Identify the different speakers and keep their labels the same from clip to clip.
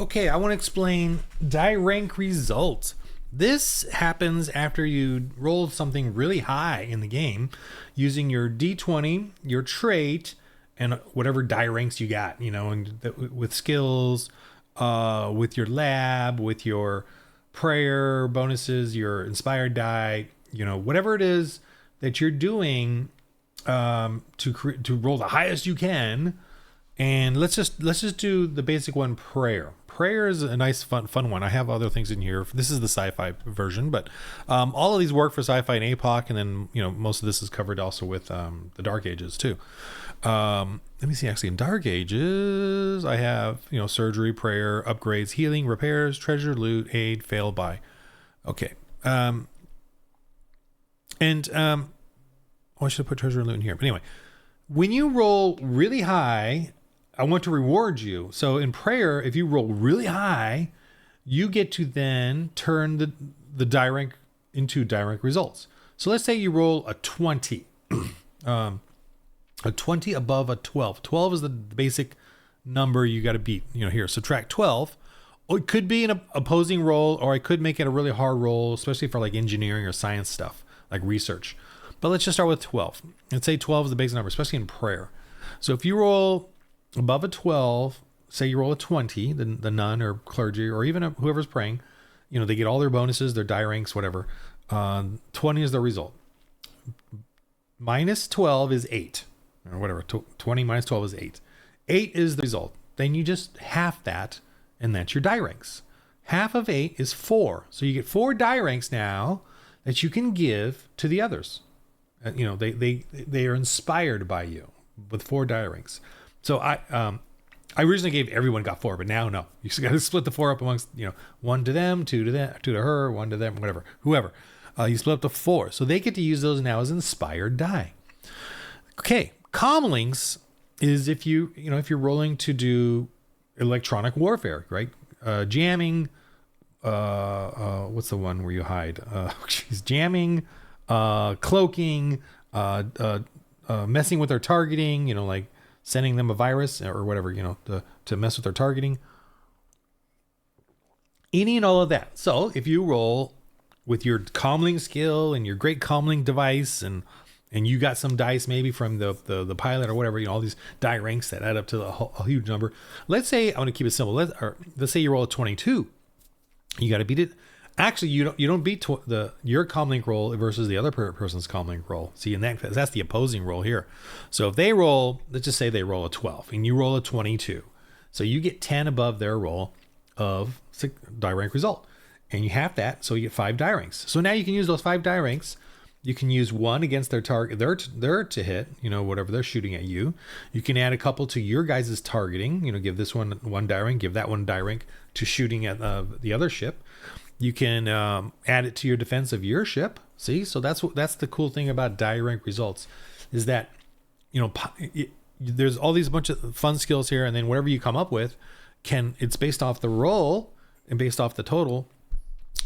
Speaker 1: Okay, I want to explain die rank results. This happens after you roll something really high in the game using your d20, your trait, and whatever die ranks you got, with skills, with your lab, with your prayer bonuses, your inspired die, whatever it is that you're doing to roll the highest you can. And let's just do the basic one, prayer. Prayer is a nice fun one. I have other things in here. This is the sci-fi version, but all of these work for sci-fi and APOC, and then most of this is covered also with the Dark Ages too. Let me see. Actually, in Dark Ages, I have surgery, prayer, upgrades, healing, repairs, treasure, loot, aid, fail, buy. Okay. I should have put treasure and loot in here. But anyway, when you roll really high, I want to reward you. So in prayer, if you roll really high, you get to then turn the die rank into die rank results. So let's say you roll a 20, a 20 above a 12. 12 is the basic number you got to beat. Here, subtract 12. Or it could be an opposing roll, or I could make it a really hard roll, especially for like engineering or science stuff, like research. But let's just start with 12. Let's say 12 is the basic number, especially in prayer. So if you roll above a 12, say you roll a 20, the nun or clergy or even whoever's praying, they get all their bonuses, their die ranks, whatever. 20 is the result. Minus 12 is 8 or whatever. 20 minus 12 is 8. 8 is the result. Then you just half that, and that's your die ranks. Half of 8 is 4. So you get 4 die ranks now that you can give to the others. They are inspired by you with 4 die ranks. So I originally gave everyone got 4, but now no. You just got to split the 4 up amongst 1 to them, 2 to them, 2 to her, 1 to them, whatever, whoever. You split up to 4, so they get to use those now as inspired die. Okay, comlinks is if if you're rolling to do electronic warfare, right? Jamming. What's the one where you hide? Jamming, cloaking, messing with their targeting. Like sending them a virus or whatever, to mess with their targeting. Any and all of that. So if you roll with your comlink skill and your great comlink device, and you got some dice maybe from the pilot or whatever, all these die ranks that add up to a huge number. Let's say, I want to keep it simple. Let's say you roll a 22. You got to beat it. Actually, you don't beat your comlink roll versus the other person's comlink roll. See, and that's the opposing roll here. So if they roll, let's just say they roll a 12 and you roll a 22, so you get 10 above their roll of die rank result, and you have that, so you get 5 die ranks. So now you can use those 5 die ranks. You can use 1 against their target, their to hit, whatever they're shooting at you. You can add a couple to your guys' targeting. Give this one die rank, give that one die rank to shooting at the other ship. You can add it to your defense of your ship. See, so that's the cool thing about die rank results, is that there's all these bunch of fun skills here, and then whatever you come up with it's based off the roll and based off the total,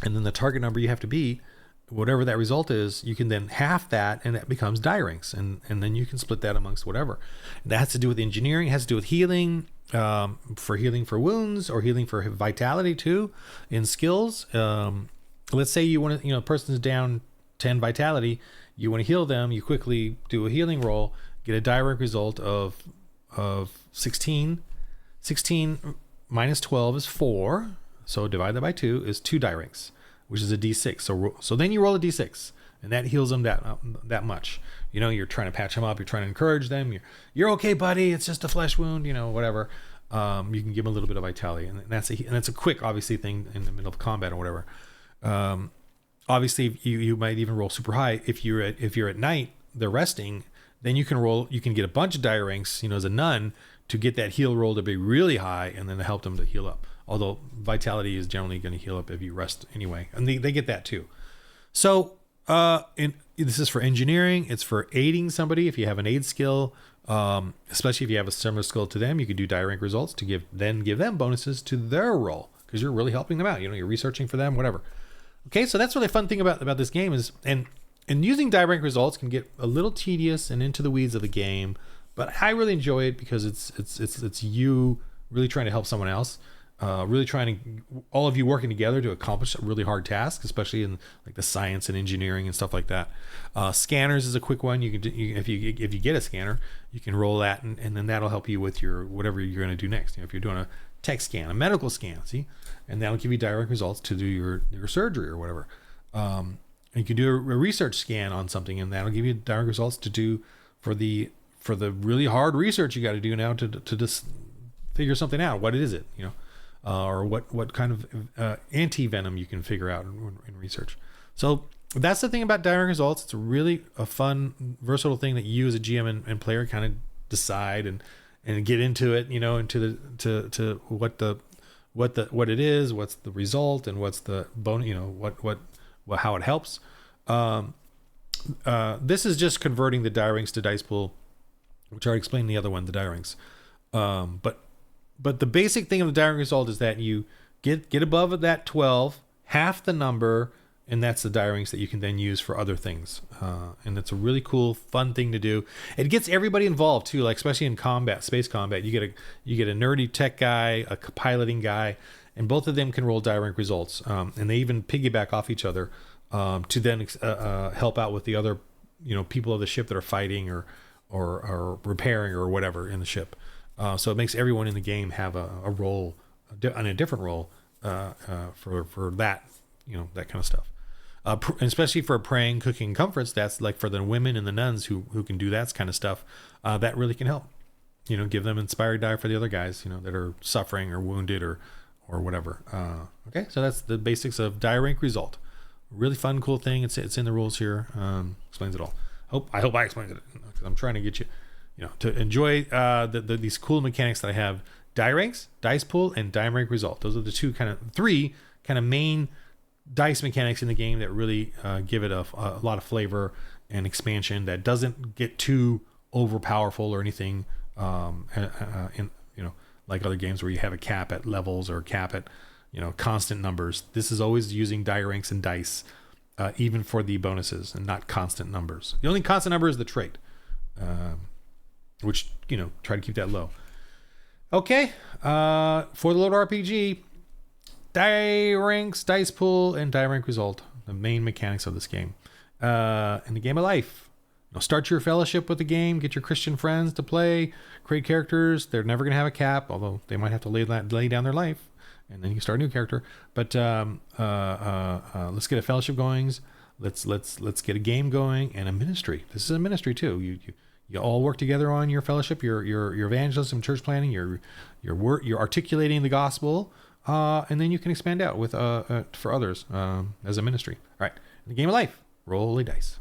Speaker 1: and then the target number you have to beat. Whatever that result is, you can then half that, and that becomes die ranks, and then you can split that amongst whatever. That has to do with engineering, has to do with healing, for healing for wounds or healing for vitality too, in skills. Let's say you want to, a person's down 10 vitality, you want to heal them, you quickly do a healing roll, get a die rank result of 16. 16 minus 12 is 4, so divide that by 2 is 2 die ranks, which is a d6. So then you roll a d6, and that heals them that much. You're trying to patch them up. You're trying to encourage them. You're okay, buddy. It's just a flesh wound. Whatever. You can give them a little bit of vitality, and that's a quick, obviously, thing in the middle of combat or whatever. Obviously, you might even roll super high if you're at night. They're resting. Then you can roll. You can get a bunch of die ranks. As a nun, to get that heal roll to be really high, and then to help them to heal up. Although vitality is generally going to heal up if you rest anyway, and they get that too. So this is for engineering. It's for aiding somebody if you have an aid skill, especially if you have a similar skill to them. You could do die rank results to give them bonuses to their roll, because you're really helping them out. You're researching for them, whatever. Okay, so that's really fun thing about this game is, and using die rank results can get a little tedious and into the weeds of the game, but I really enjoy it because it's you really trying to help someone else. really trying to, all of you working together to accomplish a really hard task, especially in like the science and engineering and stuff like that. Scanners is a quick one. You can do, if you get a scanner, you can roll that, and then that'll help you with your whatever you're going to do next. If you're doing a tech scan, a medical scan, see, and that'll give you direct results to do your surgery or whatever. And you can do a research scan on something, and that'll give you direct results to do for the really hard research you got to do now to just figure something out. What is it, or what kind of anti-venom you can figure out in research. So that's the thing about direct results. It's really a fun, versatile thing that you as a GM and player kind of decide and get into it, into to what it is, what's the result, and what's the bonus, how it helps. This is just converting the die ranks to dice pool, which I explained the other one, the die ranks. But the basic thing of the die rank result is that you get above that 12, half the number, and that's the die ranks that you can then use for other things. And it's a really cool, fun thing to do. It gets everybody involved too, like especially in combat, space combat. You get a nerdy tech guy, a piloting guy, and both of them can roll die rank results. And they even piggyback off each other to then help out with the other, people of the ship that are fighting or repairing or whatever in the ship. So it makes everyone in the game have a role, a different role for that, that kind of stuff. Especially for praying, cooking, comforts. That's like for the women and the nuns who can do that kind of stuff. That really can help. Give them inspired die for the other guys, that are suffering or wounded or whatever. Okay, so that's the basics of die rank result. Really fun, cool thing. It's in the rules here. Explains it all. I hope I explained it. I'm trying to get you. To enjoy these cool mechanics that I have: die ranks, dice pool, and die rank result. Those are the three kind of main dice mechanics in the game that really give it a lot of flavor and expansion that doesn't get too overpowerful or anything. Like other games where you have a cap at levels or a cap at constant numbers. This is always using die ranks and dice, even for the bonuses, and not constant numbers. The only constant number is the trait. Which, try to keep that low. Okay, for the Load RPG, die ranks, dice pool, and die rank result, the main mechanics of this game. In the game of life, start your fellowship with the game, get your Christian friends to play, create characters. They're never going to have a cap, although they might have to lay down their life, and then you can start a new character. But let's get a fellowship going. Let's get a game going and a ministry. This is a ministry too. You all work together on your fellowship, your evangelism, church planning, you're articulating the gospel, and then you can expand out with for others as a ministry. All right, in the game of life, roll a dice.